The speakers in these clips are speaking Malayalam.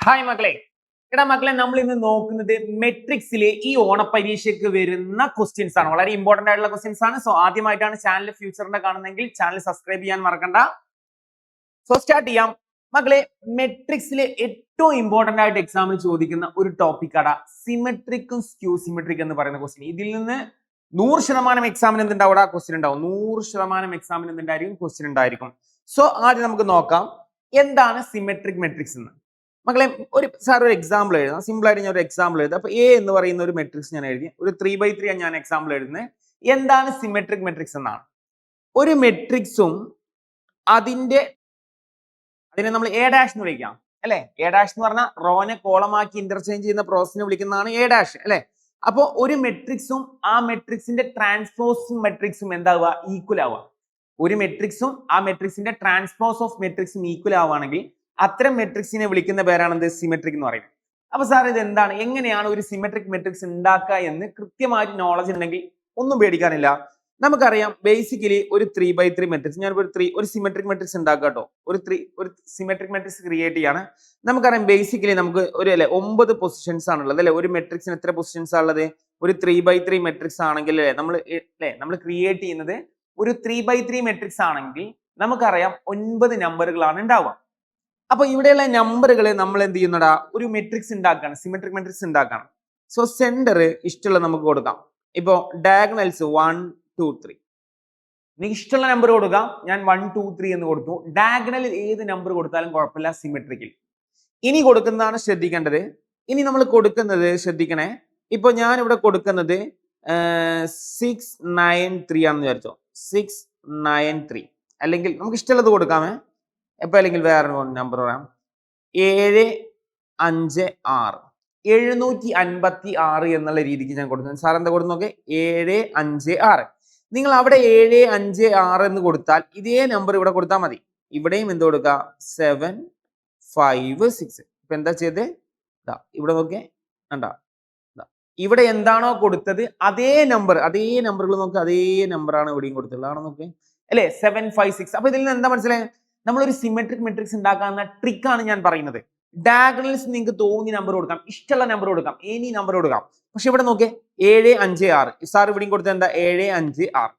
ഹായ് മക്കളെ. എടാ മക്കളെ, നമ്മൾ ഇന്ന് നോക്കുന്നത് മെട്രിക്സിലെ ഈ ഓണപരീക്ഷയ്ക്ക് വരുന്ന ക്വസ്റ്റ്യൻസ് ആണ്. വളരെ ഇമ്പോർട്ടന്റ് ആയിട്ടുള്ള ക്വസ്റ്റ്യൻസ് ആണ്. സോ ആദ്യമായിട്ടാണ് ചാനൽ ഫ്യൂച്ചറിന്റെ കാണുന്നെങ്കിൽ ചാനൽ സബ്സ്ക്രൈബ് ചെയ്യാൻ മറക്കണ്ട. സോ സ്റ്റാർട്ട് ചെയ്യാം മക്കളെ. മെട്രിക്സിലെ ഏറ്റവും ഇമ്പോർട്ടന്റ് ആയിട്ട് എക്സാമിന് ചോദിക്കുന്ന ഒരു ടോപ്പിക് ആണ് സിമെട്രിക്കും സ്ക്യൂ സിമെട്രിക് എന്ന് പറയുന്ന ക്വസ്റ്റ്യൻ. ഇതിൽ നിന്ന് 100% എക്സാമിന് എന്തുണ്ടാവും? ക്വസ്റ്റ്യൻ ഉണ്ടാവും. 100% എക്സാമിന് എന്തുണ്ടായിരിക്കും? ക്വസ്റ്റ്യൻ ഉണ്ടായിരിക്കും. സോ ആദ്യം നമുക്ക് നോക്കാം എന്താണ് സിമെട്രിക് മെട്രിക്സ് എന്ന്. മക്കളെ, ഒരു എക്സാമ്പിൾ എഴുതാം. സിമ്പിൾ ആയിട്ട് ഞാൻ ഒരു എക്സാമ്പിൾ എഴുതാം. അപ്പൊ എ എന്ന് പറയുന്ന ഒരു മെട്രിക്സ് ഞാൻ എഴുതി. ഒരു 3/3 ആണ് ഞാൻ എക്സാമ്പിൾ എഴുതുന്നത്. എന്താണ് സിമെട്രിക് മെട്രിക്സ് എന്നാണ്. ഒരു മെട്രിക്സും അതിനെ നമ്മൾ എ ഡാഷ് എന്ന് വിളിക്കാം അല്ലെ. എ ഡാഷ് എന്ന് പറഞ്ഞാൽ റോനെ കോളമാക്കി ഇന്റർചേഞ്ച് ചെയ്യുന്ന പ്രോസസ്സിനെ വിളിക്കുന്നതാണ് എ ഡാഷ് അല്ലെ. അപ്പൊ ഒരു മെട്രിക്സും ആ മെട്രിക്സിന്റെ ട്രാൻസ്പോസും മെട്രിക്സും എന്താവുക? ഈക്വൽ ആവുക. ഒരു മെട്രിക്സും ആ മെട്രിക്സിന്റെ ട്രാൻസ്പോസ് ഓഫ് മെട്രിക്സും ഈക്വൽ ആവുകയാണെങ്കിൽ അത്തരം മെട്രിക്സിനെ വിളിക്കുന്ന പേരാണ് സിമെട്രിക് എന്ന് പറയുന്നത്. അപ്പൊ സാർ ഇത് എന്താണ്, എങ്ങനെയാണ് ഒരു സിമെട്രിക് മെട്രിക്സ് ഉണ്ടാക്കുക എന്ന് കൃത്യമായിട്ട് നോളജ് ഉണ്ടെങ്കിൽ ഒന്നും പേടിക്കാനില്ല. നമുക്കറിയാം ബേസിക്കലി ഒരു 3/3 മെട്രിക്സ് ഞാൻ ഒരു സിമെട്രിക് മെട്രിക്സ് ഉണ്ടാക്കുക കേട്ടോ. ഒരു സിമെട്രിക് മെട്രിക്സ് ക്രിയേറ്റ് ചെയ്യാണ്. നമുക്കറിയാം ബേസിക്കലി നമുക്ക് ഒരു 9 പൊസിഷൻസ് ആണുള്ളത് അല്ലെ. ഒരു മെട്രിക്സിന് എത്ര പൊസിഷൻസ് ആണുള്ളത്? ഒരു 3/3 മെട്രിക്സ് ആണെങ്കിൽ നമ്മൾ ക്രിയേറ്റ് ചെയ്യുന്നത് ഒരു 3/3 മെട്രിക്സ് ആണെങ്കിൽ നമുക്കറിയാം 9 നമ്പറുകളാണ് ഉണ്ടാവുക. അപ്പൊ ഇവിടെയുള്ള നമ്പറുകൾ നമ്മൾ എന്ത് ചെയ്യുന്നടാ? ഒരു മെട്രിക്സ് ഉണ്ടാക്കുകയാണ്, സിമെട്രിക് മെട്രിക്സ് ഉണ്ടാക്കണം. സോ സെന്റർ ഇഷ്ടമുള്ള നമുക്ക് കൊടുക്കാം. ഇപ്പോ ഡയഗണൽസ് 1 2 3 നിങ്ങൾക്ക് ഇഷ്ടമുള്ള നമ്പർ കൊടുക്കാം. ഞാൻ 1 2 3 എന്ന് കൊടുത്തു. ഡയഗണലിൽ ഏത് നമ്പർ കൊടുത്താലും കുഴപ്പമില്ല, സിമെട്രിക്കിൽ. ഇനി കൊടുക്കുന്നതാണ് ശ്രദ്ധിക്കേണ്ടത്. ഇനി നമ്മൾ കൊടുക്കുന്നത് ശ്രദ്ധിക്കണേ. ഇപ്പൊ ഞാൻ ഇവിടെ കൊടുക്കുന്നത് 6 9 3 ആണെന്ന് വിചാരിച്ചോ. 6 9 3 അല്ലെങ്കിൽ നമുക്ക് ഇഷ്ടമുള്ളത് കൊടുക്കാമേ. എപ്പോൾ അല്ലെങ്കിൽ വേറെ നമ്പർ പറയാം. 7 5 6 756 എന്നുള്ള രീതിക്ക് ഞാൻ കൊടുത്തു. സാർ എന്താ കൊടുത്തു നോക്കെ? 7 5 6. നിങ്ങൾ അവിടെ 7 5 6 എന്ന് കൊടുത്താൽ ഇതേ നമ്പർ ഇവിടെ കൊടുത്താൽ മതി. ഇവിടെയും എന്ത് കൊടുക്കുക? 7 5 6. ഇപ്പൊ എന്താ ചെയ്തത്? ഇവിടെ നോക്കേ, കണ്ടാ? ഇവിടെ എന്താണോ കൊടുത്തത് അതേ നമ്പറുകൾ നോക്കുക. അതേ നമ്പറാണ് ഇവിടെയും കൊടുത്തുള്ളത്. ആണോ നോക്കേ അല്ലെ? 7 5 6. അപ്പൊ ഇതിൽ നിന്ന് എന്താ മനസ്സിലായത്? നമ്മളൊരു സിമെട്രിക് മെട്രിക്സ് ഉണ്ടാക്കാവുന്ന ട്രിക്കാണ് ഞാൻ പറയുന്നത്. ഡയഗണൽസ് നിങ്ങൾക്ക് തോന്നിയ നമ്പർ കൊടുക്കാം, ഇഷ്ടമുള്ള നമ്പർ കൊടുക്കാം, എനി നമ്പർ കൊടുക്കാം. പക്ഷെ ഇവിടെ നോക്കേ 7 5 6. സാർ ഇവിടെയും കൊടുത്തത് എന്താ? 7 5 6.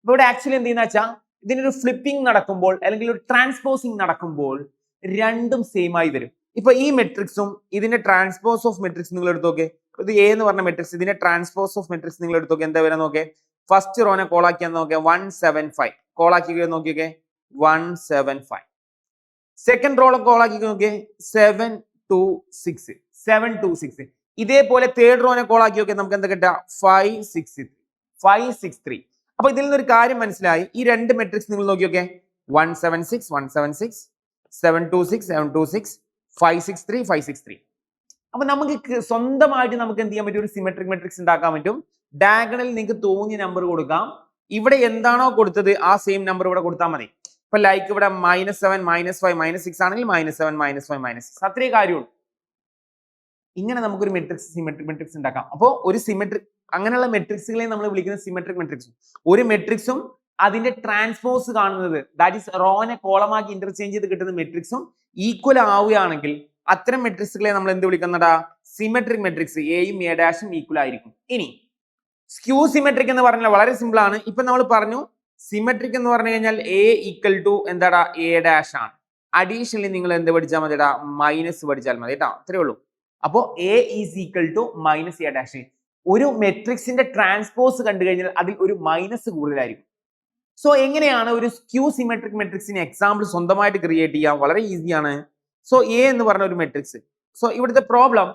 അപ്പൊ ഇവിടെ ആക്ച്വലി എന്ത് ചെയ്യുന്ന വെച്ചാൽ ഇതിനൊരു ഫ്ലിപ്പിംഗ് നടക്കുമ്പോൾ അല്ലെങ്കിൽ ഒരു ട്രാൻസ്പോസിങ് നടക്കുമ്പോൾ രണ്ടും സെയിം ആയി വരും. ഇപ്പൊ ഈ മെട്രിക്സും ഇതിന്റെ ട്രാൻസ്പോസ് ഓഫ് മെട്രിക്സ് നിങ്ങൾ എടുത്ത് നോക്കേ. ഇത് എ എന്ന് പറഞ്ഞ മെട്രിക്സ്, ഇതിന്റെ ട്രാൻസ്പോസ് ഓഫ് മെട്രിക്സ് നിങ്ങൾ എടുത്ത് നോക്കേ. എന്താ വരാൻ നോക്കേ? ഫസ്റ്റ് റോനെ കോളാക്കിയാൽ നോക്കേ 175. കോളാക്കി നോക്കിയൊക്കെ 175. സെക്കൻഡ് റോളെ കോളാക്കി നോക്കിയേ 7 2 6 7 2 6. ഇതേപോലെ തേർഡ് റോനെ കോളാക്കി നോക്കിയാൽ നമുക്ക് എന്താ കിട്ടുക? 5 6 5 6 3. അപ്പൊ ഇതിൽ നിന്നൊരു കാര്യം മനസ്സിലായി. ഈ രണ്ട് മെട്രിക്സ് നിങ്ങൾ നോക്കിയൊക്കെ 176 176 726 726 563 563. അപ്പൊ നമുക്ക് സ്വന്തമായിട്ട് നമുക്ക് എന്ത് ചെയ്യാൻ പറ്റും? ഒരു സിമെട്രിക് മെട്രിക്സ് ഉണ്ടാക്കാൻ പറ്റും. ഡയഗണലിൽ നിങ്ങൾക്ക് തോന്നിയ നമ്പർ കൊടുക്കാം. ഇവിടെ എന്താണോ കൊടുത്തത് ആ സെയിം നമ്പർ ഇവിടെ കൊടുത്താൽ മതി. ഇപ്പൊ ലൈക്ക് ഇവിടെ -7 -5 -6 ആണെങ്കിൽ -7 -5 -6. അത്രേ കാര്യമുള്ളൂ. ഇങ്ങനെ നമുക്കൊരു സിമെട്രിക് മെട്രിക്സ് ഉണ്ടാക്കാം. അപ്പോൾ ഒരു സിമെട്രിക് അങ്ങനെയുള്ള മെട്രിക്സുകളെ നമ്മൾ വിളിക്കുന്നത് സിമെട്രിക് മെട്രിക്സ്. ഒരു മെട്രിക്സും അതിന്റെ ട്രാൻസ്പോസ് കാണുന്നത്, ദാറ്റ് ഈസ് റോനെ കോളമാക്കി ഇന്റർചേഞ്ച് ചെയ്ത് കിട്ടുന്ന മെട്രിക്സും ഈക്വൽ ആവുകയാണെങ്കിൽ അത്തരം മെട്രിക്സുകളെ നമ്മൾ എന്ത് വിളിക്കുന്നതാ? Symmetric matrix. എയും എ ഡാഷും ഈക്വൽ ആയിരിക്കും. ഇനി സ്ക്യൂ സിമെട്രിക് എന്ന് പറഞ്ഞാൽ വളരെ സിമ്പിൾ ആണ്. ഇപ്പൊ നമ്മൾ പറഞ്ഞു സിമെട്രിക് എന്ന് പറഞ്ഞു കഴിഞ്ഞാൽ എ ഈക്വൽ ടു എന്താടാ? എ ഡാഷ് ആണ്. അഡീഷണലി നിങ്ങൾ എന്ത് പഠിച്ചാൽ മതിടാ? മൈനസ് പഠിച്ചാൽ മതി കേട്ടോ. അത്രേ ഉള്ളൂ. അപ്പോ A is equal to minus A dash. ഒരു മെട്രിക്സിന്റെ ട്രാൻസ്പോസ് കണ്ടു കഴിഞ്ഞാൽ അതിൽ ഒരു മൈനസ് കൂടുതലായിരിക്കും. സോ എങ്ങനെയാണ് ഒരു സ്ക്യൂ സിമെട്രിക് മെട്രിക്സിന് എക്സാമ്പിൾ സ്വന്തമായിട്ട് ക്രിയേറ്റ് ചെയ്യാം? വളരെ ഈസിയാണ്. സോ എ എന്ന് പറഞ്ഞ ഒരു മെട്രിക്സ്. സോ ഇവിടുത്തെ പ്രോബ്ലം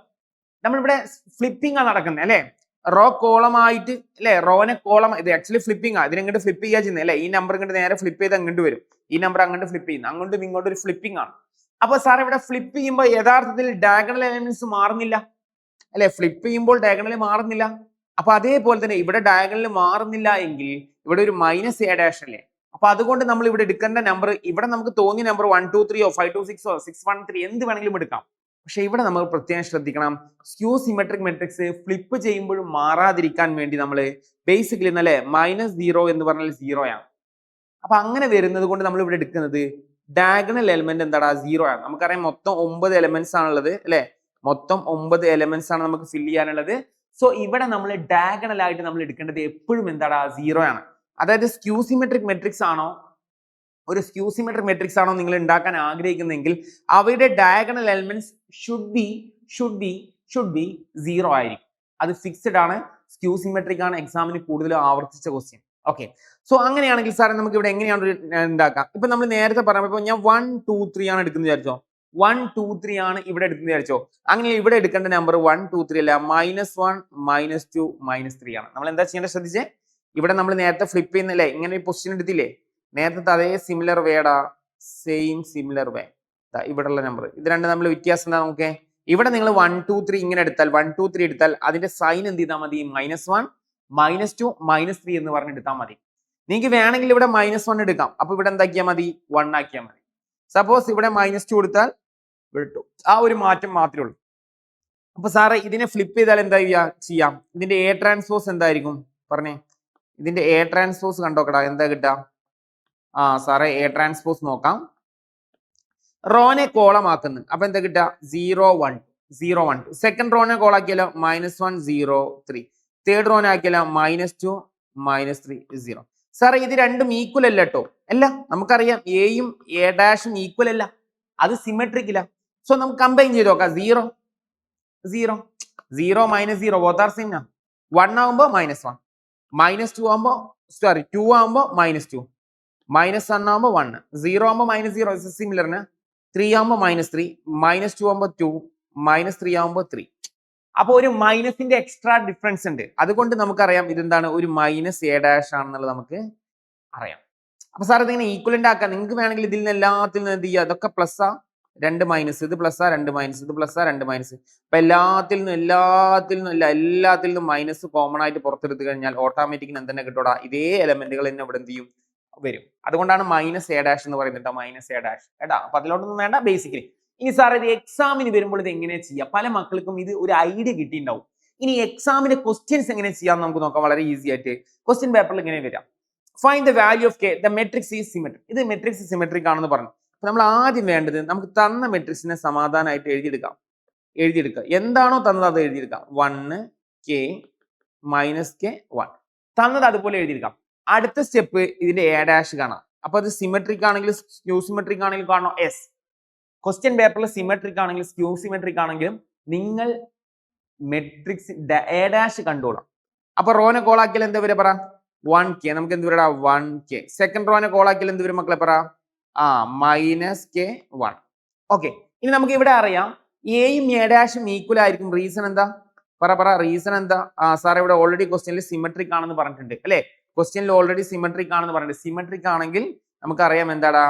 നമ്മളിവിടെ ഫ്ലിപ്പിംഗ് ആണ് നടക്കുന്നത് അല്ലെ. റോ കോളമായിട്ട് അല്ലെ, റോനെ കോളം, ഇത് ആക്ച്വലി ഫ്ലിപ്പിംഗ് ആണ്. ഇതിനെങ്ങോട്ട് ഫ്ലിപ്പ് ചെയ്യാ ചെയ്യുന്നത് അല്ലെ. ഈ നമ്പർ ഇങ്ങോട്ട് നേരെ ഫ്ലിപ്പ് ചെയ്ത് അങ്ങോട്ട് വരും, ഈ നമ്പർ അങ്ങോട്ട് ഫ്ലിപ്പ് ചെയ്യുന്നു, അങ്ങോട്ടും ഇങ്ങോട്ടും ഒരു ഫ്ലിപ്പിംഗ് ആണ്. അപ്പൊ സാർ ഇവിടെ ഫ്ലിപ്പ് ചെയ്യുമ്പോൾ യഥാർത്ഥത്തിൽ ഡയഗണൽ എലമെന്റ്സ് മാറുന്നില്ല അല്ലെ. ഫ്ലിപ്പ് ചെയ്യുമ്പോൾ ഡയഗണൽ മാറുന്നില്ല. അപ്പൊ അതേപോലെ തന്നെ ഇവിടെ ഡയഗണൽ മാറുന്നില്ല എങ്കിൽ ഇവിടെ ഒരു മൈനസ് എ ഡാഷ് അല്ലേ. അപ്പൊ അതുകൊണ്ട് നമ്മൾ ഇവിടെ എടുക്കേണ്ട നമ്പർ, ഇവിടെ നമുക്ക് തോന്നിയ നമ്പർ 1 2 3 5 2 6 6 1 3 എന്ത് വേണമെങ്കിലും എടുക്കാം. പക്ഷെ ഇവിടെ നമ്മൾ പ്രത്യേകം ശ്രദ്ധിക്കണം. സ്ക്യൂ സിമെട്രിക് മെട്രിക്സ് ഫ്ലിപ്പ് ചെയ്യുമ്പോഴും മാറാതിരിക്കാൻ വേണ്ടി നമ്മൾ ബേസിക്കലി -0 എന്ന് പറഞ്ഞാൽ 0 ആണ്. അപ്പൊ അങ്ങനെ വരുന്നത് കൊണ്ട് നമ്മൾ ഇവിടെ എടുക്കുന്നത് ഡയഗണൽ എലിമെന്റ് എന്താടാ 0 ആണ്. നമുക്കറിയാം മൊത്തം 9 എലിമെന്റ്സ് ആണുള്ളത് അല്ലെ, മൊത്തം 9 എലിമെന്റ്സ് ആണ് നമുക്ക് ഫില്ല് ചെയ്യാനുള്ളത്. സോ ഇവിടെ നമ്മൾ ഡയഗണൽ ആയിട്ട് നമ്മൾ എടുക്കേണ്ടത് എപ്പോഴും എന്താടാ 0 ആണ്. അതായത് സ്ക്യൂ സിമെട്രിക് മെട്രിക്സ് ആണോ, ഒരു സ്ക്യൂ സിമെട്രിക് മെട്രിക്സ് ആണോ നിങ്ങൾ ഉണ്ടാക്കാൻ ആഗ്രഹിക്കുന്നെങ്കിൽ അവയുടെ ഡയഗണൽ എലിമെന്റ്സ് ഷുഡ് ബി 0 ആയിരിക്കും. അത് ഫിക്സ്ഡ് ആണ്, സ്ക്യൂ സിമെട്രിക് ആണ്, എക്സാമിന് കൂടുതൽ ആവർത്തിച്ച ക്വസ്റ്റ്യൻ. ഓക്കെ, സോ അങ്ങനെയാണെങ്കിൽ സാറേ നമുക്ക് ഇവിടെ എങ്ങനെയാണ് ഉണ്ടാക്കാം? ഇപ്പൊ നമ്മൾ നേരത്തെ പറഞ്ഞപ്പോൾ ഞാൻ 1 2 3 ആണ് എടുക്കുന്നത് വിചാരിച്ചോ, 1 2 3 ആണ് ഇവിടെ എടുക്കുന്നത് വിചാരിച്ചോ. അങ്ങനെ ഇവിടെ എടുക്കേണ്ട നമ്പർ 1 2 3 അല്ല, -1 -2 -3 ആണ്. നമ്മൾ എന്താ ചെയ്യേണ്ടത് ശ്രദ്ധിച്ചേ, ഇവിടെ നമ്മൾ നേരത്തെ ഫ്ലിപ്പ് ചെയ്യുന്നില്ലേ, ഇങ്ങനെ ഒരു പൊസിഷൻ എടുത്തില്ലേ, നേരത്തെ അതേ സിമിലർ വേടാ, സെയിം സിമിലർ വേ, ഇവിടെയുള്ള നമ്പർ ഇത് രണ്ടും നമ്മൾ വ്യത്യാസം എന്താ നോക്കേ. ഇവിടെ നിങ്ങൾ 1 2 3 ഇങ്ങനെ എടുത്താൽ 1 2 3 എടുത്താൽ അതിന്റെ സൈൻ എന്ത് ചെയ്താൽ മതി, -1 -2 -3 എന്ന് പറഞ്ഞ് എടുത്താൽ മതി. നിങ്ങൾക്ക് വേണമെങ്കിൽ ഇവിടെ -1 എടുക്കാം, അപ്പൊ ഇവിടെ എന്താക്കിയാൽ മതി, 1 ആക്കിയാൽ മതി. സപ്പോസ് ഇവിടെ -2 എടുത്താൽ വിട്ടു, ആ ഒരു മാറ്റം മാത്രമേ ഉള്ളൂ. അപ്പൊ സാറേ ഇതിനെ ഫ്ലിപ്പ് ചെയ്താൽ എന്താ ചെയ്യാം, ഇതിന്റെ എ ട്രാൻസ്പോസ് എന്തായിരിക്കും പറഞ്ഞേ, ഇതിന്റെ എ ട്രാൻസ്പോസ് കണ്ടോക്കടാ, എന്താ കിട്ടാ? സാറേ എ ട്രാൻസ്പോസ് നോക്കാം. റോനെ കോളമാക്കുന്നു, അപ്പൊ എന്താ കിട്ടുക, 0 1 0 1. സെക്കൻഡ് റോനെ കോളാക്കിയാലോ -1 0 3. തേർഡ് റോനെ ആക്കിയാലോ -2 -3 0. സാറേ ഇത് രണ്ടും ഈക്വൽ അല്ല കേട്ടോ, അല്ല നമുക്കറിയാം എയും എ ഡാഷും ഈക്വൽ അല്ല, അത് സിമെട്രിക്കില്ല. സോ നമുക്ക് കമ്പൈൻ ചെയ്ത് നോക്കാം, 0 0 0 -0 ബോത്ത് ആർ സെയിം. 1 ആവുമ്പോ -1, -2 ആവുമ്പോ 2 ആവുമ്പോ -2, -1 ആവുമ്പോ 1, 0 ആവുമ്പോ -0 സിമിലറിന്, 3 ആവുമ്പോ -3, -2 ആവുമ്പോ 2, -3 ആവുമ്പോ 3. അപ്പൊ ഒരു മൈനസിന്റെ എക്സ്ട്രാ ഡിഫറൻസ് ഉണ്ട്, അതുകൊണ്ട് നമുക്കറിയാം ഇതെന്താണ്, ഒരു -a ഡാഷ് ആണെന്നുള്ളത് നമുക്ക് അറിയാം. അപ്പൊ സാർ ഇതിങ്ങനെ ഈക്വലന്റ് ആക്കാം, നിങ്ങൾക്ക് വേണമെങ്കിൽ ഇതിൽ നിന്ന് എല്ലാത്തിൽ നിന്ന് എന്ത് ചെയ്യുക, അതൊക്കെ പ്ലസ് ആ 2 മൈനസ്, ഇത് പ്ലസ് ആ 2 മൈനസ്, ഇത് പ്ലസ് ആ 2 മൈനസ്. അപ്പൊ എല്ലാത്തിൽ നിന്നും മൈനസ് കോമൺ ആയിട്ട് പുറത്തെടുത്ത് കഴിഞ്ഞാൽ ഓട്ടോമാറ്റിക്കിന് എന്തെന്നെ കിട്ടൂടാ, ഇതേ എലമെന്റുകൾ തന്നെ ഇവിടെ എന്ത് ചെയ്യും, വരും. അതുകൊണ്ടാണ് -a ഡാഷ് എന്ന് പറയുന്നത്, -a ഡാഷ് കേട്ടാ. അപ്പൊ അതിലോട്ടൊന്നും വേണ്ട ബേസിക്കലി. ഇനി സാർ ഇത് എക്സാമിന് വരുമ്പോൾ ഇത് എങ്ങനെ ചെയ്യാം, പല മക്കൾക്കും ഇത് ഒരു ഐഡിയ കിട്ടിയിട്ടുണ്ടാവും. ഇനി എക്സാമിന്റെ ക്വസ്റ്റ്യൻസ് എങ്ങനെ ചെയ്യാം നമുക്ക് നോക്കാം, വളരെ ഈസി ആയിട്ട്. ക്വസ്റ്റ്യൻ പേപ്പറിൽ ഇങ്ങനെ വരാം, find the value of k, the matrix is symmetric. ഇത് മെട്രിക്സ് സിമെട്രിക് ആണെന്ന് പറഞ്ഞു. അപ്പൊ നമ്മൾ ആദ്യം വേണ്ടത് നമുക്ക് തന്ന മെട്രിക്സിനെ സമാധാനമായിട്ട് എഴുതിയെടുക്കുക. എന്താണോ തന്നത് അത് എഴുതിയെടുക്കാം. 1 k -k 1 തന്നത് അതുപോലെ എഴുതിയെടുക്കാം. അടുത്ത സ്റ്റെപ്പ് ഇതിന്റെ എ ഡാഷ് കാണാം. അപ്പൊ അത് സിമെട്രിക് ആണെങ്കിലും സ്ക്യൂ സിമെട്രിക് ആണെങ്കിലും കാണണം എസ്. ക്വസ്റ്റ്യൻ പേപ്പറിൽ സിമെട്രിക് ആണെങ്കിലും സ്ക്യൂ സിമെട്രിക് ആണെങ്കിലും നിങ്ങൾ മെട്രിക്സ് എ ഡാഷ് കണ്ടോളാം. അപ്പൊ റോനെ കോളാക്കിയാൽ എന്താ വരെ പറ, 1k. നമുക്ക് എന്ത് വരാ, 1k. സെക്കൻഡ് റോനെ കോളാക്കിയാൽ എന്ത് വരും മക്കളെ പറ, -k 1. ഓക്കെ, ഇനി നമുക്ക് ഇവിടെ അറിയാം എയും എ ഡാഷും ഈക്വൽ ആയിരിക്കും. റീസൺ എന്താ പറ റീസൺ എന്താ? സാർ ഇവിടെ ഓൾറെഡി ക്വസ്റ്റ്യനിൽ സിമെട്രിക് ആണെന്ന് പറഞ്ഞിട്ടുണ്ട് അല്ലെ, ക്വസ്റ്റ്യനിൽ ഓൾറെഡി സിമെട്രിക് ആണെന്ന് പറഞ്ഞിട്ടുണ്ട്. സിമെട്രിക് ആണെങ്കിൽ നമുക്കറിയാം എന്താടാ,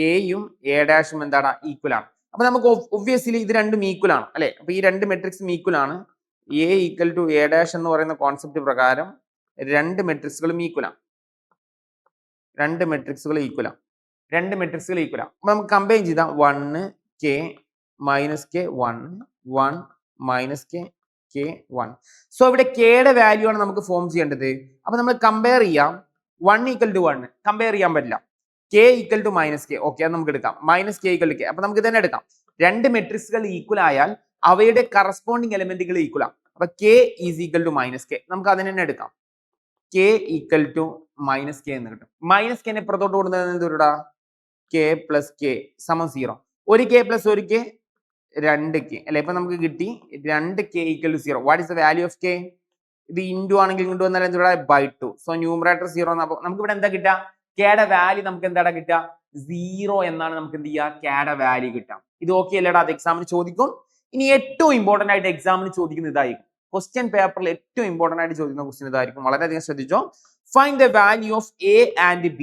എയും എ ഡാഷും എന്താടാ ഈക്വൽ ആണ്. അപ്പൊ നമുക്ക് ഒബ്വിയസ്ലി ഇത് രണ്ടും ഈക്വൽ ആണ് അല്ലെ. അപ്പൊ ഈ രണ്ട് മെട്രിക്സും ഈക്വൽ ആണ്. A equal to A dash എന്ന് പറയുന്ന കോൺസെപ്റ്റ് പ്രകാരം രണ്ട് മെട്രിക്സുകളും ഈക്വൽ ആണ്. രണ്ട് മെട്രിക്സുകൾ ഈക്വൽ ആണ്. അപ്പൊ നമുക്ക് കമ്പൈൻ ചെയ്താൽ 1 k -k 1 1 -k 1. സോ ഇവിടെ കെയുടെ വാല്യൂ ആണ് നമുക്ക് ഫോം ചെയ്യേണ്ടത്. അപ്പൊ നമ്മൾ കമ്പയർ ചെയ്യാം. 1 = 1 കമ്പയർ ചെയ്യാൻ പറ്റില്ല. k = -k. ഓക്കെ, അത് നമുക്ക് എടുക്കാം. -k = k. അപ്പൊ നമുക്ക് തന്നെ എടുക്കാം. രണ്ട് മെട്രിക്സുകൾ ഈക്വൽ ആയാൽ അവയുടെ കറസ്പോണ്ടിങ് എലിമെന്റുകൾ ഈക്വൽ ആണ്. അപ്പൊ k = -k. നമുക്ക് അതിനെ തന്നെ എടുക്കാം. k = -k എന്ന് കിട്ടും. -k നെ പുറത്തോട്ട് കൊടുക്കുന്നത് എന്തുടാ, k + k = 0. ഒരു k + ഒരു k 2k അല്ലെ. ഇപ്പൊ നമുക്ക് കിട്ടി 2k = 0. What is the value of k? ഇത് ഇൻറ്റു ആണെങ്കിൽ ഇങ്ങോട്ട് വന്നാൽ എന്തുടാ, /2. സോ ന്യൂമറേറ്റർ 0 ആണ്. അപ്പൊ നമുക്ക് ഇവിടെ എന്താ കിട്ടുക, കെയുടെ വാല്യൂ നമുക്ക് എന്താടാ കിട്ടുക, 0 എന്നാണ് നമുക്ക് എന്ത് ചെയ്യുക, കെയുടെ വാല്യൂ കിട്ടാം. ഇത് ഓക്കെ അല്ലേടാ, അത് എക്സാമിന് ചോദിക്കും. ഇനി ഏറ്റവും ഇമ്പോർട്ടന്റ് ആയിട്ട് എക്സാമിന് ചോദിക്കുന്ന ഇതായിരിക്കും. ക്വസ്റ്റ്യൻ പേപ്പറിൽ ഏറ്റവും ഇമ്പോർട്ടന്റ് ആയിട്ട് ചോദിക്കുന്ന ക്വസ്റ്റ്യൻ ഇതായിരിക്കും. വളരെയധികം ശ്രദ്ധിച്ചോ. Find the value of a and b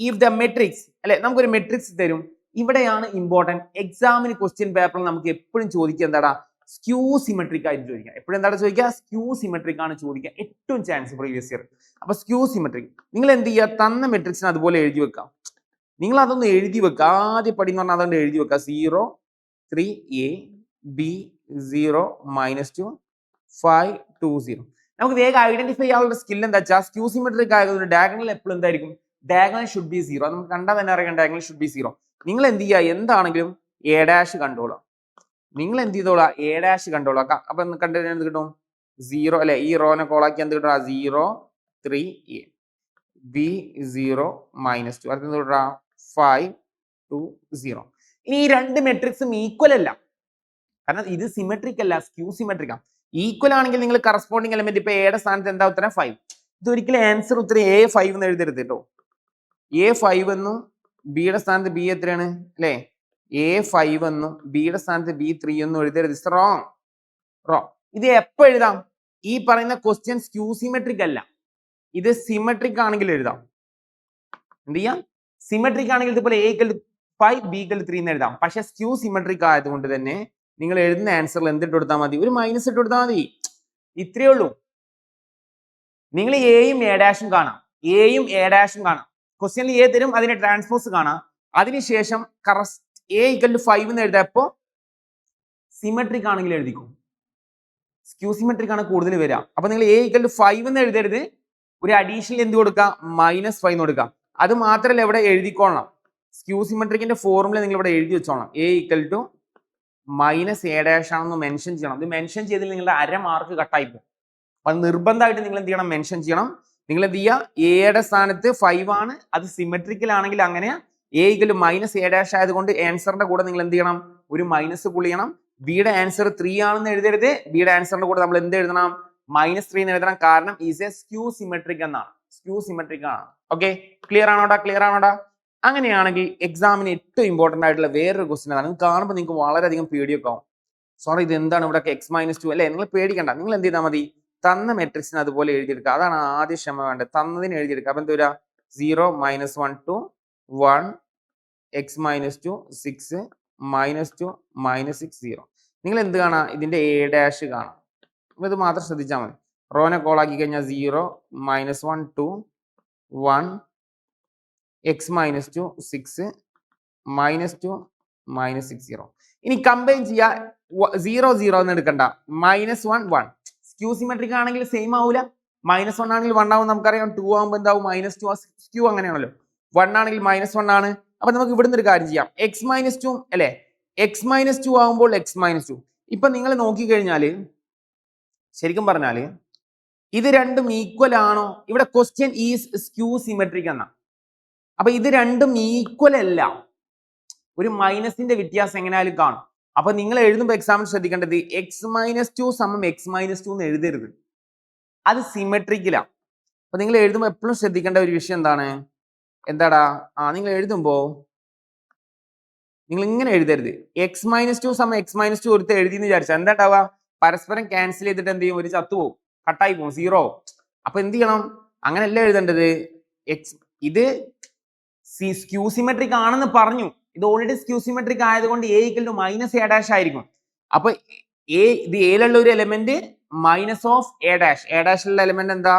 if the matrix അല്ലെ, നമുക്കൊരു മെട്രിക്സ് തരും. ഇവിടെയാണ് ഇമ്പോർട്ടന്റ്. എക്സാമിന് ക്വസ്റ്റ്യൻ പേപ്പറിൽ നമുക്ക് എപ്പോഴും ചോദിക്കുക എന്താടാ, സ്ക്യൂ സിമെട്രിക് ആയിട്ട് ചോദിക്കാം. എപ്പോഴും എന്താണ് ചോദിക്കുക, സ്ക്യൂ സിമെട്രിക് ആണ് ചോദിക്കുക ഏറ്റവും ചാൻസ് പ്രീവിയസ് ഇയർ. അപ്പൊ സ്ക്യൂ സിമെട്രിക് നിങ്ങൾ എന്ത് ചെയ്യുക, തന്ന മെട്രിക്സിന് അതുപോലെ എഴുതി വെക്കാം. നിങ്ങൾ അതൊന്ന് എഴുതി വെക്കുക. ആദ്യ പടി എന്ന് പറഞ്ഞാൽ അതുകൊണ്ട് എഴുതി വെക്കുക. 0 3 a b 0 -2 5 2 0. നമുക്ക് വേഗം ഐഡന്റിഫൈ ചെയ്യാനുള്ള സ്കിൽ എന്താ വെച്ചാൽ, സ്ക്യൂ സിമെട്രിക് ആയതുകൊണ്ട് ഡയഗണൽ എപ്പോഴും എന്തായിരിക്കും, ഡയഗണൽ ഷുഡ് ബി 0. നമുക്ക് കണ്ടാൽ തന്നെ അറിയാം ഡയഗണൽ ഷുഡ് ബി 0. നിങ്ങൾ എന്ത് ചെയ്യുക, എന്താണെങ്കിലും എ ഡാഷ് കണ്ടോളാം. നിങ്ങൾ എന്ത് ചെയ്തോളാം, എ ഡാഷ് കണ്ടോളാം. അപ്പൊ കണ്ടു എന്ത് കിട്ടും, 0 അല്ലെ, ഈ റോനെ കോളാക്കി എന്ത് കിട്ടുക, 0 3 a b 0 -2 അടുത്ത എന്ത് കിട്ടുക, 5 2 0. ഇനി ഈ രണ്ട് മെട്രിക്സും ഈക്വൽ അല്ല, കാരണം ഇത് സിമെട്രിക് അല്ല, സ്ക്യൂ സിമെട്രിക് ആണ്. ഈക്വൽ ആണെങ്കിൽ നിങ്ങൾ കറസ്പോണ്ടിങ് എലമെന്റ് ഇപ്പൊ എയുടെ സ്ഥാനത്ത് എന്താ ഉത്തരം 5. ഇതൊരിക്കലും ആൻസർ ഉത്തരം A5 എന്ന് എഴുതരുത് കേട്ടോ. A5 എന്നും ബിയുടെ സ്ഥാനത്ത് ബി എത്രയാണ് അല്ലെ, A5 എന്നും ബിയുടെ സ്ഥാനത്ത് B3 എന്നും എഴുതരുത്. It's wrong. ഇത് എപ്പോ എഴുതാം, ഈ പറയുന്ന ക്വസ്റ്റ്യൻ സ്ക്യൂ സിമെട്രിക് അല്ല, ഇത് സിമെട്രിക് ആണെങ്കിൽ എഴുതാം. എന്ത് ചെയ്യാം, സിമെട്രിക് ആണെങ്കിൽ ഇതുപോലെ A=5 B=3 എന്ന് എഴുതാം. പക്ഷെ സ്ക്യൂ സിമെട്രിക് ആയതുകൊണ്ട് തന്നെ നിങ്ങൾ എഴുതുന്ന ആൻസറിൽ എന്തിട്ട് കൊടുത്താൽ മതി, ഒരു മൈനസ് ഇട്ട് കൊടുത്താൽ മതി. ഇത്രയേ ഉള്ളൂ. നിങ്ങൾ എയും എ ഡാഷും കാണാം, എയും എ ഡാഷും കാണാം. ക്വസ്റ്റ്യനിൽ എ തരും, അതിന്റെ ട്രാൻസ്പോസ് കാണാം. അതിനുശേഷം A=5 എന്ന് എഴുതാപ്പോ സിമെട്രിക് ആണെങ്കിൽ എഴുതിക്കും, സ്ക്യൂ സിമെട്രിക് ആണ് കൂടുതൽ വരിക. അപ്പൊ നിങ്ങൾ A=5 എന്ന് എഴുതരുത്, ഒരു അഡീഷണൽ എന്ത് കൊടുക്കുക, -5 എന്ന് കൊടുക്കുക. അത് മാത്രമല്ല ഇവിടെ എഴുതിക്കോളണം, സ്ക്യൂ സിമെട്രിക്കിന്റെ ഫോർമുല നിങ്ങൾ ഇവിടെ എഴുതി വെച്ചോളണം. A=-A' ആണെന്ന് മെൻഷൻ ചെയ്യണം. ഇത് മെൻഷൻ ചെയ്തിൽ നിങ്ങളുടെ 1/2 മാർക്ക് കട്ടായി പോകും. അത് നിർബന്ധമായിട്ട് നിങ്ങൾ എന്ത് ചെയ്യണം, മെൻഷൻ ചെയ്യണം. നിങ്ങൾ എന്ത് ചെയ്യുക, എയുടെ സ്ഥാനത്ത് 5 ആണ്, അത് സിമെട്രിക്കൽ ആണെങ്കിൽ അങ്ങനെ A=-A' ആയതുകൊണ്ട് ആൻസറിന്റെ കൂടെ നിങ്ങൾ എന്ത് ചെയ്യണം, ഒരു മൈനസ് പുള്ളിയണം. ബിയുടെ ആൻസർ 3 ആണെന്ന് എഴുതരുത്, ബിയുടെ ആൻസറിന്റെ കൂടെ നമ്മൾ എന്ത് എഴുതണം, -3 എന്ന് എഴുതണം. കാരണം ഈസ് എ സ്ക്യൂ സിമെട്രിക് എന്നാണ്, സ്ക്യൂ സിമെട്രിക് ആണ്. ഓക്കെ, ക്ലിയർ ആണോടാ, ക്ലിയർ ആണോടാ? അങ്ങനെയാണെങ്കിൽ എക്സാമിന് ഏറ്റവും ഇമ്പോർട്ടന്റ് ആയിട്ടുള്ള വേറൊരു ക്വസ്റ്റൻ ആണ്, കാണുമ്പോൾ നിങ്ങൾക്ക് വളരെയധികം പേടിയൊക്കെ ആവും. സോറി, ഇത് എന്താണ് ഇവിടെ X-2 അല്ലെ, നിങ്ങൾ പേടിക്കണ്ട. നിങ്ങൾ എന്ത് ചെയ്താൽ മതി, തന്ന മെട്രിക്സിന് അതുപോലെ എഴുതിയെടുക്കുക. അതാണ് ആദ്യ ക്ഷമ വേണ്ടത്, തന്നതിന് എഴുതിയെടുക്കുക. അപ്പൊ എന്താ വരിക, 0 -1 to 1 X-2 6 -2 -6 0. നിങ്ങൾ എന്ത് കാണാം, ഇതിന്റെ A' കാണാം. ഇത് മാത്രം ശ്രദ്ധിച്ചാൽ മതി. റോനെ കോളാക്കി കഴിഞ്ഞാൽ 0 -1 to 1 X-2 6 -2 -6 0. ഇനി കമ്പൈൻ ചെയ്യാ, 0 0 എന്ന് എടുക്കണ്ട, -1 1. സ്ക്യൂ സിമെട്രിക് ആണെങ്കിൽ സെയിം ആവൂല, -1 ആണെങ്കിൽ 1 ആവും നമുക്കറിയാം, 2 ആവുമ്പോൾ എന്താവും, -2. സ്ക്യൂ അങ്ങനെയാണല്ലോ, 1 ആണെങ്കിൽ -1 ആണ്. അപ്പൊ നമുക്ക് ഇവിടുന്ന് ഒരു കാര്യം ചെയ്യാം, X-2 അല്ലെ, X-2 ആവുമ്പോൾ X-2. ഇപ്പൊ നിങ്ങൾ നോക്കിക്കഴിഞ്ഞാല് ശരിക്കും പറഞ്ഞാല് ഇത് രണ്ടും ഈക്വൽ ആണോ, ഇവിടെ ക്വസ്റ്റ്യൻ ഈസ് സ്ക്യൂ സിമെട്രിക് എന്നാ. അപ്പൊ ഇത് രണ്ടും ഈക്വൽ അല്ല, ഒരു മൈനസിന്റെ വ്യത്യാസം എങ്ങനെയാലും കാണും. അപ്പൊ നിങ്ങൾ എഴുതുമ്പോൾ എക്സാമിന് ശ്രദ്ധിക്കേണ്ടത് X-2 സമം X-2 എന്ന് എഴുതരുത്, അത് സിമെട്രിക്കിലാണ്. അപ്പൊ നിങ്ങൾ എഴുതുമ്പോൾ എപ്പോഴും ശ്രദ്ധിക്കേണ്ട ഒരു വിഷയം എന്താടാ, നിങ്ങൾ എഴുതുമ്പോ നിങ്ങൾ ഇങ്ങനെ എഴുതരുത്. X-2 സമം X-2 ഒരുത്ത് എഴുതിന്ന് വിചാരിച്ചാൽ എന്താ ഉണ്ടാവുക, പരസ്പരം ക്യാൻസൽ ചെയ്തിട്ട് എന്ത് ചെയ്യും, ഒരു ചത്തുപോകും, കട്ടായി പോകും, 0. അപ്പൊ എന്ത് ചെയ്യണം, അങ്ങനെയല്ല എഴുതേണ്ടത്. ഇത് സ്ക്യൂ സിമെട്രിക് ആണെന്ന് പറഞ്ഞു, ഇത് ഓൾറെഡി സ്ക്യൂ സിമെട്രിക് ആയതുകൊണ്ട് A=-A' ആയിരിക്കും. അപ്പൊ ഇത് എയിലുള്ള ഒരു എലമെന്റ് -A', ഉള്ള എലമെന്റ് എന്താ,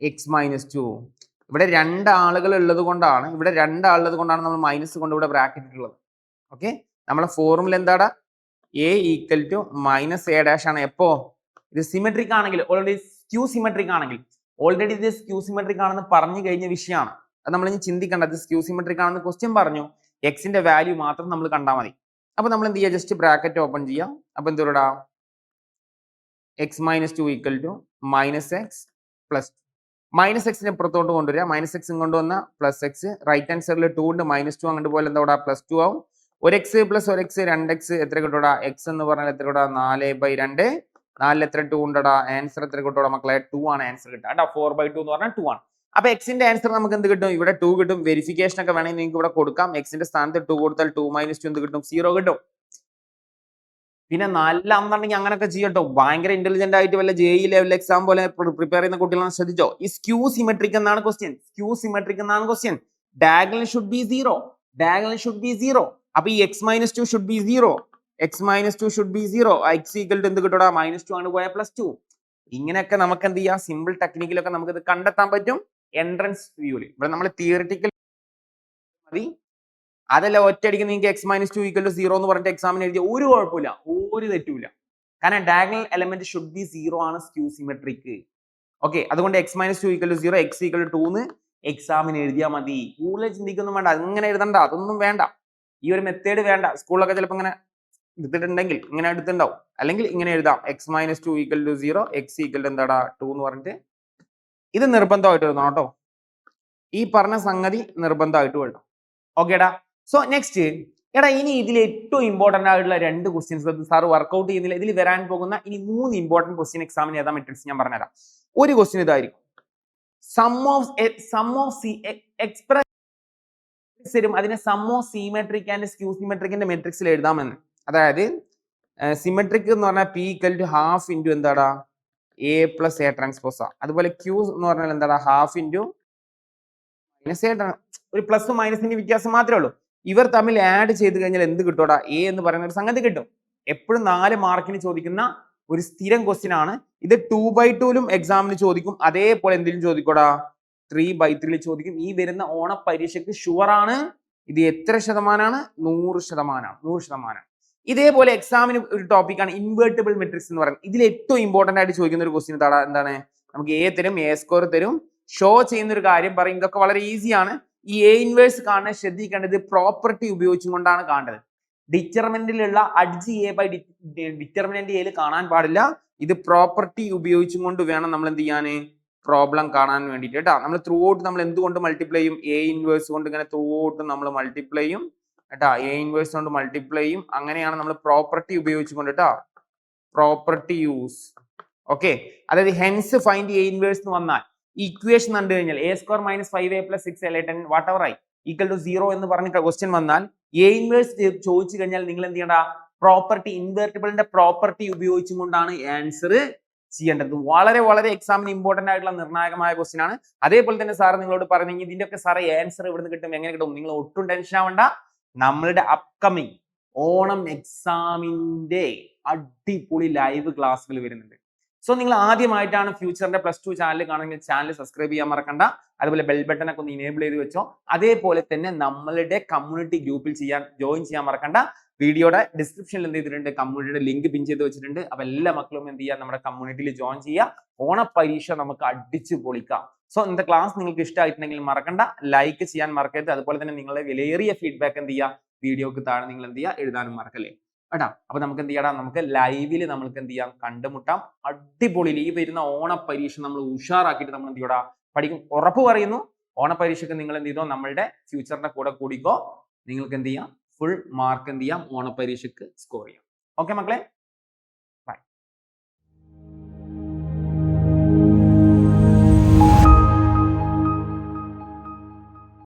X-2. ഇവിടെ 2 ആളുകൾ ഉള്ളത് കൊണ്ടാണ്, നമ്മൾ മൈനസ് കൊണ്ട് ഇവിടെ ബ്രാക്കറ്റ് ഇട്ടുള്ളത്. ഓക്കെ, നമ്മളെ ഫോർമുല എന്താടാ, A=-A' ആണ്. എപ്പോ ഇത് സിമെട്രിക് ആണെങ്കിൽ, ഓൾറെഡി സ്ക്യൂ സിമെട്രിക് ആണെങ്കിൽ, ഓൾറെഡി ഇത് സ്ക്യൂ സിമെട്രിക് ആണെന്ന് പറഞ്ഞു കഴിഞ്ഞ വിഷയമാണ്. അത് നമ്മൾ ഇനി ചിന്തിക്കേണ്ടത്, സ്ക്യൂ സിമെട്രിക് ആണെന്ന് ക്വസ്റ്റ്യൻ പറഞ്ഞു, എക്സിന്റെ വാല്യൂ മാത്രം നമ്മൾ കണ്ടാൽ മതി. അപ്പൊ നമ്മൾ എന്ത് ചെയ്യുക, ജസ്റ്റ് ബ്രാക്കറ്റ് ഓപ്പൺ ചെയ്യാം. അപ്പൊ എന്തോടാ, X-2 -x പ്ലസ് -x പുറത്തോട്ട് കൊണ്ടുവരിക, -x കൊണ്ടുവന്ന +x, റൈറ്റ് ഹാൻഡ് സൈഡിൽ 2 ഉണ്ട്, -2 അങ്ങോട്ട് പോലെ എന്താ +2 ആവും. 1x + 1x 2x എത്ര കിട്ടൂടാ, x എന്ന് പറഞ്ഞാൽ എത്ര കിട്ടാ, 4/2. 4 എത്ര 2 ഉണ്ടടാ, ആൻസർ എത്ര കിട്ടൂടാ മക്കളെ, 2 ആണ് ആൻസർ കിട്ടുക കേട്ടോ. 4/2 എന്ന് പറഞ്ഞാൽ 2 ആണ്. അപ്പൊ എക്സിന്റെ ആൻസർ നമുക്ക് എന്ത് കിട്ടും, ഇവിടെ 2 കിട്ടും. വെരിഫിക്കേഷൻ ഒക്കെ വേണമെങ്കിൽ നിങ്ങൾക്ക് ഇവിടെ കൊടുക്കാം. എക്സിന്റെ സ്ഥാനത്ത് 2 കൊടുത്താൽ 2 - 2 എന്ത് കിട്ടും, 0 കിട്ടും. പിന്നെ നല്ലതാണെന്നുണ്ടെങ്കിൽ അങ്ങനെയൊക്കെ ചെയ്യട്ടോ. ഭയങ്കര ഇന്റലിജന്റ് ആയിട്ട് വല്ല JEE ലെവൽ എക്സാം പോലെ പ്രിപ്പയർ ചെയ്യുന്ന കുട്ടികളാണ്, ശ്രദ്ധിച്ചോ. ഈ സ്ക്യൂ സിമെട്രിക് എന്നാണ് ക്വസ്റ്റ്യൻ. Diagonal should be 0. അപ്പൊ ഈ X-2 ഷുഡ് ബി 0. X എന്ത് കിട്ടൂടാ, -2 ആണ് പോയാൽ +2. ഇങ്ങനെയൊക്കെ നമുക്ക് എന്ത് ചെയ്യാം, സിമ്പിൾ ടെക്നിക്കിലൊക്കെ നമുക്ക് ഇത് കണ്ടെത്താൻ പറ്റും എൻട്രൻസ് വ്യൂവിൽ. ഇവിടെ നമ്മൾ തിയറിറ്റിക്കൽ മതി, അതല്ല ഒറ്റയടിക്ക് നിങ്ങൾക്ക് X-2 = 0 എന്ന് പറഞ്ഞിട്ട് എക്സാമിന് എഴുതിയ ഒരു കുഴപ്പമില്ല, ഒരു തെറ്റുമില്ല. കാരണം ഡയഗണൽ എലമെന്റ് ഷുഡ് ബി 0 ആണ് സ്ക്യൂ സിമെട്രിക്. ഓക്കെ, അതുകൊണ്ട് X-2 = 0, X = 2 എന്ന് എക്സാമിന് എഴുതിയാൽ മതി. കൂടുതൽ ചിന്തിക്കൊന്നും വേണ്ട, അങ്ങനെ എഴുതണ്ട, അതൊന്നും വേണ്ട. ഈ ഒരു മെത്തേഡ് വേണ്ട. സ്കൂളിലൊക്കെ ചിലപ്പോൾ ഇങ്ങനെ എടുത്തിട്ടുണ്ടെങ്കിൽ ഇങ്ങനെ എടുത്തിട്ടുണ്ടാവും. അല്ലെങ്കിൽ ഇങ്ങനെ എഴുതാം x - 2 = 0, x = എന്താടാ 2 എന്ന് പറഞ്ഞിട്ട് ഇത് നിർബന്ധമായിട്ട് എഴുതണം കേട്ടോ. ഈ പറഞ്ഞ സംഗതി നിർബന്ധമായിട്ട് എഴുതണം. ഓക്കേടാ. സോ നെക്സ്റ്റ് എടാ ഇനി ഇതിൽ ഏറ്റവും ഇമ്പോർട്ടന്റ് ആയിട്ടുള്ള 2 ക്വസ്റ്റ്യൻസ് സാർ വർക്ക്ഔട്ട് ചെയ്യുന്നില്ല. ഇതിൽ വരാൻ പോകുന്ന ഇനി 3 ഇമ്പോർട്ടന്റ് ക്വസ്റ്റ്യൻ എക്സാമിന് ഏതാ മെട്രിക്സ് ഞാൻ പറഞ്ഞുതരാം. ഒരു ക്വസ്റ്റ്യൻ ഇതായിരിക്കും, സം ഓഫ് എക്സ്പ്രസ് തരും, അതിനെ sum of symmetric and skew സിമെട്രിക്കിന്റെ മെട്രിക്സിൽ എഴുതാമെന്ന്. അതായത് സിമെട്രിക് എന്ന് പറഞ്ഞാൽ P = ½ ഇൻറ്റു എന്താടാ A + A ട്രാൻസ്പോസ്. അതുപോലെ Q എന്ന് പറഞ്ഞാൽ എന്താടാ ½ ഇൻറ്റു -A. ഒരു പ്ലസും മൈനസിന്റെ വ്യത്യാസം മാത്രമേ ഉള്ളൂ. ഇവർ തമ്മിൽ ആഡ് ചെയ്ത് കഴിഞ്ഞാൽ എന്ത് കിട്ടൂടാ? A എന്ന് പറയുന്ന ഒരു സംഗതി കിട്ടും. എപ്പോഴും 4 മാർക്കിന് ചോദിക്കുന്ന ഒരു സ്ഥിരം ക്വസ്റ്റ്യൻ ആണ് ഇത്. 2/2 എക്സാമിന് ചോദിക്കും, അതേപോലെ എന്തിനും ചോദിക്കൂടാ 3/3 ചോദിക്കും. ഈ വരുന്ന ഓണ പരീക്ഷയ്ക്ക് ഷുവർ ആണ്. ഇത് എത്ര ശതമാനമാണ്? 100%. ഇതേപോലെ എക്സാമിന് ഒരു ടോപ്പിക്കാണ് ഇൻവേർട്ടിബിൾ മെട്രിക്സ് എന്ന് പറയുന്നത്. ഇതിൽ ഏറ്റവും ഇമ്പോർട്ടന്റ് ആയിട്ട് ചോദിക്കുന്ന ഒരു ക്വസ്റ്റ്യൻ എന്താണ്? നമുക്ക് A തരും, A സ്ക്വയർ തരും, ഷോ ചെയ്യുന്ന ഒരു കാര്യം പറയും. ഇതൊക്കെ വളരെ ഈസിയാണ്. ഈ A ഇൻവേഴ്സ് കാണാൻ ശ്രദ്ധിക്കേണ്ടത് പ്രോപ്പർട്ടി ഉപയോഗിച്ചുകൊണ്ടാണ് കാണേണ്ടത്. ഡിറ്റർമിനന്റിലുള്ള adj A by determinant A കാണാൻ പാടില്ല. ഇത് പ്രോപ്പർട്ടി ഉപയോഗിച്ചുകൊണ്ട് വേണം നമ്മൾ എന്ത് ചെയ്യാൻ, പ്രോബ്ലം കാണാൻ വേണ്ടിയിട്ട് കേട്ടോ. നമ്മൾ ത്രൂ ഔട്ട് നമ്മൾ എന്തുകൊണ്ട് മൾട്ടിപ്ലൈ ചെയ്യും? A ഇൻവേഴ്സ് കൊണ്ട് ഇങ്ങനെ ത്രൂ ഔട്ട് നമ്മൾ മൾട്ടിപ്ലൈ ചെയ്യും കേട്ടോ. A ഇൻവേഴ്സ് കൊണ്ട് മൾട്ടിപ്ലൈ ചെയ്യും. അങ്ങനെയാണ് നമ്മൾ പ്രോപ്പർട്ടി ഉപയോഗിച്ചുകൊണ്ട് കേട്ടോ, പ്രോപ്പർട്ടി യൂസ്. ഓക്കെ, അതായത് ഹെൻസ് ഫൈൻഡ് A ഇൻവേഴ്സ് എന്ന് വന്നാൽ ഇക്വേഷൻ കണ്ടു കഴിഞ്ഞാൽ A² - 5A + 6A 10 what ever ആയി = 0 എന്ന് പറഞ്ഞ ക്വസ്റ്റ്യൻ വന്നാൽ A ഇൻവേഴ്സ് ചോദിച്ചു കഴിഞ്ഞാൽ നിങ്ങൾ എന്ത് ചെയ്യണ്ട? പ്രോപ്പർട്ടി, ഇൻവേർട്ടിബിളിന്റെ പ്രോപ്പർട്ടി ഉപയോഗിച്ചുകൊണ്ടാണ് ആൻസർ ചെയ്യേണ്ടത്. വളരെ എക്സാമിന് ഇമ്പോർട്ടന്റ് ആയിട്ടുള്ള നിർണായകമായ ക്വസ്റ്റ്യൻ ആണ്. അതേപോലെ തന്നെ സാർ നിങ്ങളോട് പറഞ്ഞു ഇതിന്റെ ഒക്കെ സാറേ ആൻസർ ഇവിടുന്ന് കിട്ടും, എങ്ങനെ കിട്ടും? നിങ്ങൾ ഒട്ടും ടെൻഷൻ ആവണ്ട. നമ്മളുടെ അപ്കമിങ് ഓണം എക്സാമിന്റെ അടിപൊളി ലൈവ് ക്ലാസ്സുകൾ വരുന്നുണ്ട്. സോ നിങ്ങൾ ആദ്യമായിട്ടാണ് ഫ്യൂച്ചറിന്റെ +2 ചാനൽ കാണുമെങ്കിൽ ചാനൽ സബ്സ്ക്രൈബ് ചെയ്യാൻ മറക്കണ്ട. അതുപോലെ ബെൽ ബട്ടൺ ഒക്കെ ഒന്ന് ഇനേബിൾ ചെയ്ത് വെച്ചോ. അതേപോലെ തന്നെ നമ്മളുടെ കമ്മ്യൂണിറ്റി ഗ്രൂപ്പിൽ ജോയിൻ ചെയ്യാൻ മറക്കണ്ട. വീഡിയോയുടെ ഡിസ്ക്രിപ്ഷനിൽ എന്ത് ചെയ്തിട്ടുണ്ട്? കമ്മ്യൂണിറ്റിയുടെ ലിങ്ക് പിൻ ചെയ്ത് വെച്ചിട്ടുണ്ട്. അപ്പൊ എല്ലാ മക്കളും എന്ത് ചെയ്യുക? നമ്മുടെ കമ്മ്യൂണിറ്റിയിൽ ജോയിൻ ചെയ്യുക. ഓണപ്പരീക്ഷ നമുക്ക് അടിച്ചു പൊളിക്കാം. സോ ഇന്നത്തെ ക്ലാസ് നിങ്ങൾക്ക് ഇഷ്ടമായിട്ടുണ്ടെങ്കിൽ മറക്കണ്ട, ലൈക്ക് ചെയ്യാൻ മറക്കരുത്. അതുപോലെ തന്നെ നിങ്ങളുടെ വിലയേറിയ ഫീഡ്ബാക്ക് എന്ത് ചെയ്യുക? വീഡിയോക്ക് താഴെ നിങ്ങൾ എന്ത് ചെയ്യുക? എഴുതാനും മറക്കല്ലേ കേട്ടാ. അപ്പൊ നമുക്ക് എന്ത് ചെയ്യണം? നമുക്ക് ലൈവില് നമ്മൾക്ക് എന്ത് ചെയ്യാം? കണ്ടുമുട്ടാം. അടിപൊളി ഈ വരുന്ന ഓണപ്പരീക്ഷ നമ്മൾ ഉഷാറാക്കിയിട്ട് നമ്മൾ എന്ത് ചെയ്യടാ? പഠിക്കും. ഉറപ്പ് പറയുന്നു, ഓണപ്പരീക്ഷയ്ക്ക് നിങ്ങൾ എന്ത് ചെയ്തോ? നമ്മളുടെ ഫ്യൂച്ചറിന്റെ കൂടെ കൂടിക്കോ. നിങ്ങൾക്ക് എന്ത് ചെയ്യാം? ഫുൾ മാർക്ക് എന്ത് ചെയ്യാം? ഓണപ്പരീക്ഷയ്ക്ക് സ്കോർ ചെയ്യാം. ഓക്കെ മക്കളെ.